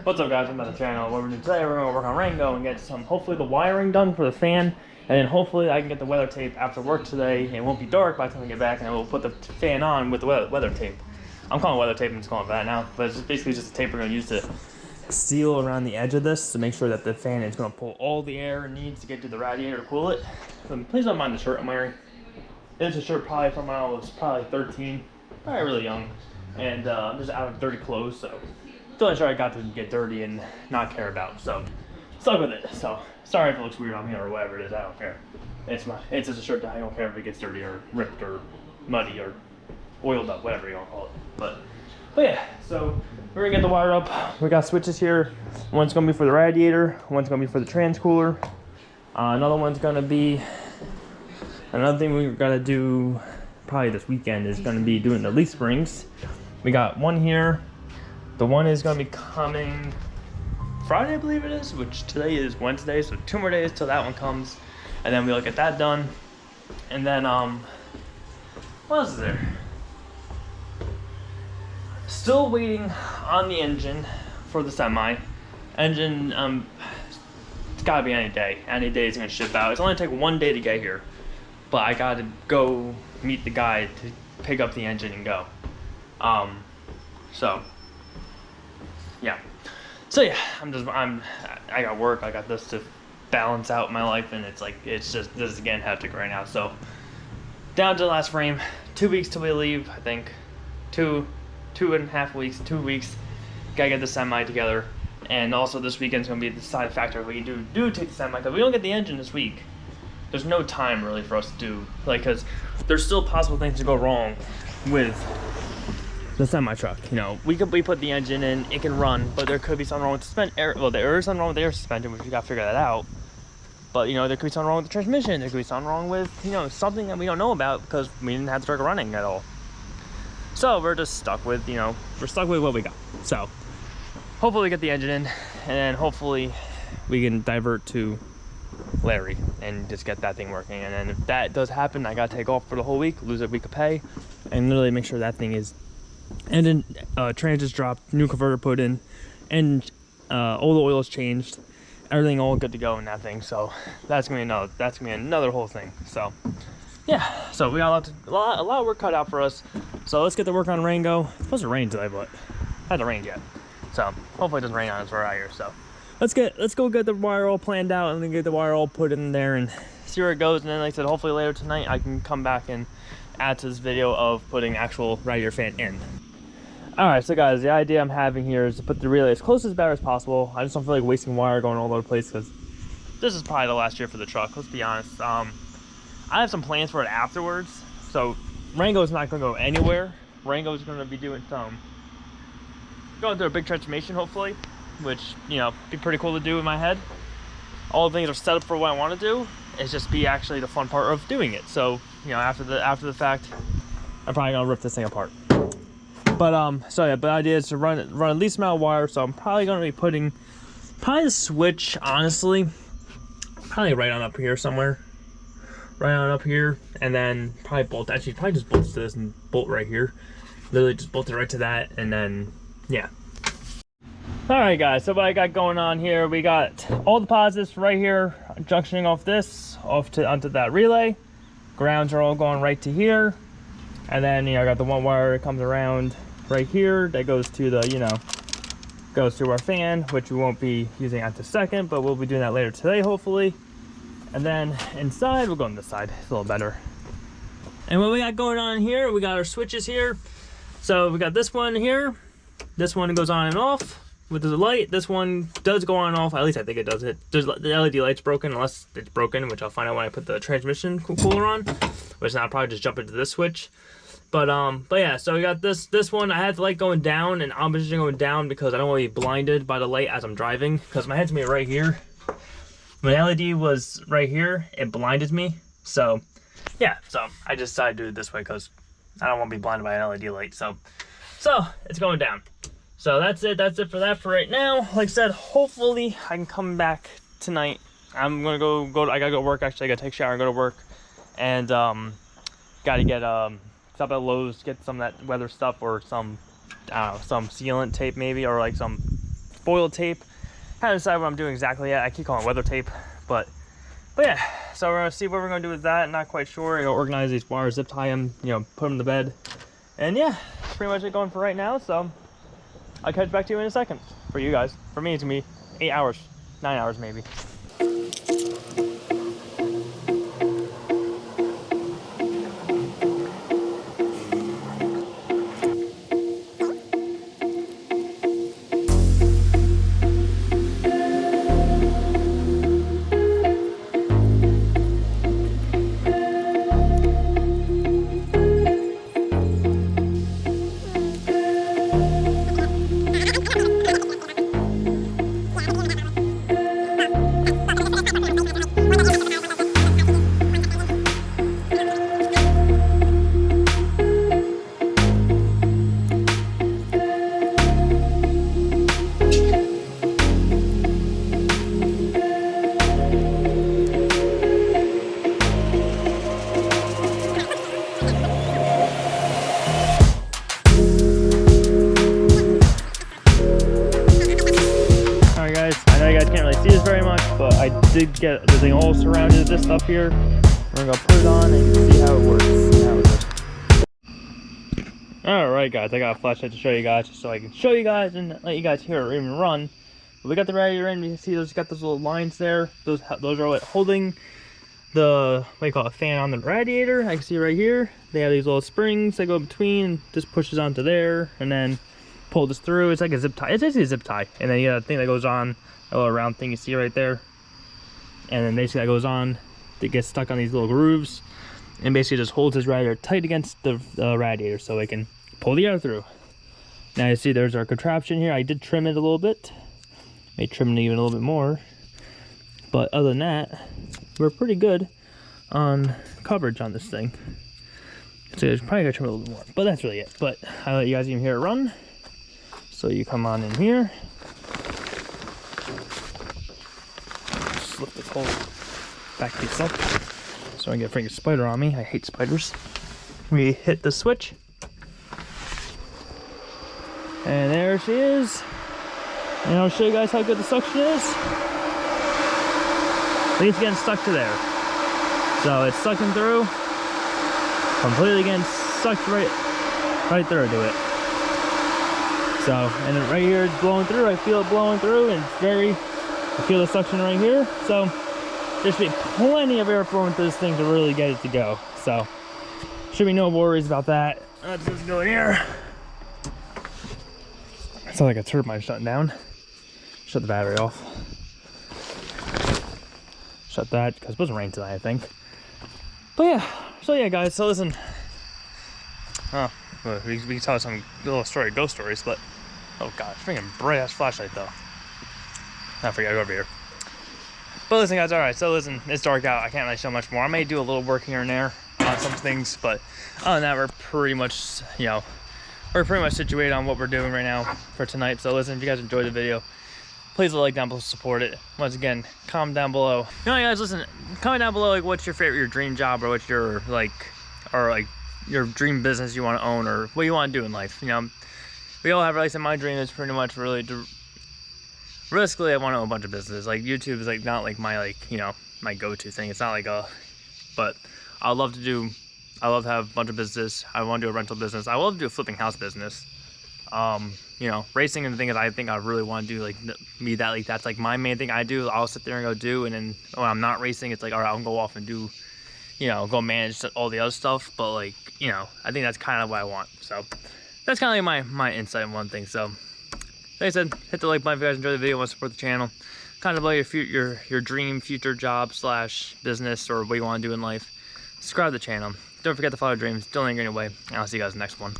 What's up guys, I'm on the channel. What we're doing today, we're going to work on Rango and get some, hopefully the wiring done for the fan. And then hopefully I can get the weather tape after work today. It won't be dark by the time we get back, and we'll put the fan on with the weather tape. I'm calling it weather tape, I'm just calling it that now. But it's basically just a tape we're going to use to seal around the edge of this to make sure that the fan is going to pull all the air it needs to get to the radiator to cool it. So please don't mind the shirt I'm wearing. It's a shirt probably from when I was probably 13, probably really young. And I'm just out of dirty clothes, so feeling sure I got to get dirty and not care about, so stuck with it. So sorry if it looks weird on me or whatever it is, I don't care. It's just a shirt that I don't care if it gets dirty or ripped or muddy or oiled up, whatever you want to call it. But yeah, so we're gonna get the wire up. We got switches here. One's gonna be for the radiator, one's gonna be for the trans cooler. Another one's gonna be, another thing we're gonna do probably this weekend is gonna be doing the leaf springs. We got one here. The one is going to be coming Friday, I believe it is, which today is Wednesday, so 2 more days till that one comes. And then we'll get that done. And then, what else is there? Still waiting on the engine for the semi. Engine, it's got to be any day. Any day it's going to ship out. It's only take 1 day to get here. But I got to go meet the guy to pick up the engine and go. I got work, I got this to balance out my life, and it's just, this is again hectic right now. So down to the last frame, 2 weeks till we leave, I think. 2.5 weeks, 2 weeks, gotta get the semi together. And also this weekend's gonna be the deciding factor if we do take the semi, because we don't get the engine this week. There's no time really for us to do, because there's still possible things to go wrong with the semi truck. You know, we put the engine in, it can run, but there could be something wrong with there is something wrong with the air suspension, which we gotta figure that out. But you know, there could be something wrong with the transmission, there could be something wrong with, you know, something that we don't know about because we didn't have the truck running at all. So we're just stuck with, you know, what we got. So hopefully we get the engine in, and then hopefully we can divert to Larry and just get that thing working. And then if that does happen, I gotta take off for the whole week, lose a week of pay, and literally make sure that thing is. And then transits dropped, new converter put in, and all the oils changed, everything all good to go in that thing. So that's gonna be another whole thing. So yeah, so we got a lot of work cut out for us. So let's get to work on Rango. It's supposed to rain today, but it hasn't rained yet. So hopefully it doesn't rain on us. We're out here. So let's go get the wire all planned out, and then get the wire all put in there and see where it goes. And then, like I said, hopefully later tonight I can come back and add to this video of putting actual radiator fan in. Alright, so guys, the idea I'm having here is to put the relay as close to the battery as possible. I just don't feel like wasting wire going all over the place, because this is probably the last year for the truck, let's be honest. I have some plans for it afterwards. So Rango is not going to go anywhere. Rango is going to be doing going through a big transformation, hopefully, which, you know, be pretty cool to do in my head. All the things are set up for what I want to do. It's just be actually the fun part of doing it. So, you know, after the fact, I'm probably gonna rip this thing apart. But so yeah, but the idea is to run at least amount of wire. So I'm probably gonna be putting the switch, honestly, probably right on up here somewhere, right on up here, and then probably just bolt to this and bolt right here. Literally just bolt it right to that, and then yeah. All right, guys. So what I got going on here, we got all the positives right here, junctioning off this, onto that relay. Grounds are all going right to here, and then, you know, I got the one wire that comes around right here that goes to the, you know, goes to our fan, which we won't be using at the second, but we'll be doing that later today, hopefully. And then inside, we'll go on this side, it's a little better. And what we got going on here, we got our switches here. So we got this one here. This one goes on and off with the light. This one does go on and off, at least I think it does. The LED light's broken, unless it's broken, which I'll find out when I put the transmission cooler on, which now I'll probably just jump into this switch. But yeah, so we got this one. I had the light going down and opposition going down because I don't want to be blinded by the light as I'm driving, because my head's gonna be right here. When the LED was right here, it blinded me. So yeah, so I just decided to do it this way because I don't want to be blinded by an LED light. So it's going down. So that's it for that for right now. Like I said, hopefully I can come back tonight. I'm gonna go I gotta go work. Actually, I gotta take a shower and go to work, and gotta get stop at Lowe's, get some of that weather stuff, or some, I don't know, some sealant tape maybe, or like some foil tape. Haven't decided what I'm doing exactly yet. I keep calling it weather tape, but yeah. So we're gonna see what we're gonna do with that. Not quite sure. You know, organize these wires, zip tie them, you know, put them in the bed, and yeah, that's pretty much it going for right now. So I'll catch back to you in a second. For you guys, for me, it's gonna be 8 hours, 9 hours maybe. Did get the thing all surrounded this stuff here. We're gonna put it on and see how it works. Alright guys, I got a flashlight to show you guys just so I can show you guys and let you guys hear it even run. But we got the radiator in, you can see those got those little lines there. Those are what holding the fan on the radiator. I can see right here. They have these little springs that go between, just pushes onto there and then pull this through. It's like a zip tie. It's basically a zip tie. And then you got a thing that goes on, a little round thing you see right there. And then basically that goes on, it gets stuck on these little grooves and basically just holds this radiator tight against the radiator so it can pull the air through. Now you see there's our contraption here. I did trim it a little bit, may trim it even a little bit more, but other than that, we're pretty good on coverage on this thing. So it's probably gonna trim it a little bit more, but that's really it. But I'll let you guys even hear it run. So you come on in here. Slip this whole back piece up so I can get a freaking spider on me. I hate spiders. We hit the switch and there she is, and I'll show you guys how good the suction is. I think it's getting stuck to there, so it's sucking through completely, getting sucked right through to it. So, and then right here it's blowing through. I feel it blowing through, and it's I feel the suction right here, so there should be plenty of air flowing through this thing to really get it to go. So should be no worries about that. Let's just go in here. It sounds like a turbine shutting down. Shut the battery off. Shut that because it's supposed to rain tonight, I think. But yeah, so yeah, guys. So listen. Oh, well, we can tell some little ghost stories, but oh god, freaking bright ass flashlight though. I forgot to go over here. But listen guys, alright, so listen, it's dark out. I can't really show much more. I may do a little work here and there on some things, but other than that, we're pretty much, you know, we're pretty much situated on what we're doing right now for tonight. So listen, if you guys enjoyed the video, please like down below, support it. Once again, comment down below. You know guys, listen, comment down below like what's your favorite, your dream job, or what's your your dream business you want to own, or what you want to do in life. You know, we all have, like I said, my dream is pretty much really to realistically, I want to own a bunch of businesses. Like YouTube is like not like my my go-to thing. It's not like but I love to have a bunch of businesses. I want to do a rental business. I love to do a flipping house business. You know, racing and the thing is, I think I really want to do that's like my main thing I do. I'll sit there and go do, and then when I'm not racing, it's like, all right, I'll go off and do, you know, go manage all the other stuff. But like, you know, I think that's kind of what I want. So that's kind of like my insight on one thing. So like I said, hit the like button if you guys enjoyed the video, want to support the channel. Kind of about your dream future job / business, or what you want to do in life. Subscribe to the channel. Don't forget to follow your dreams. Don't linger away. And I'll see you guys in the next one.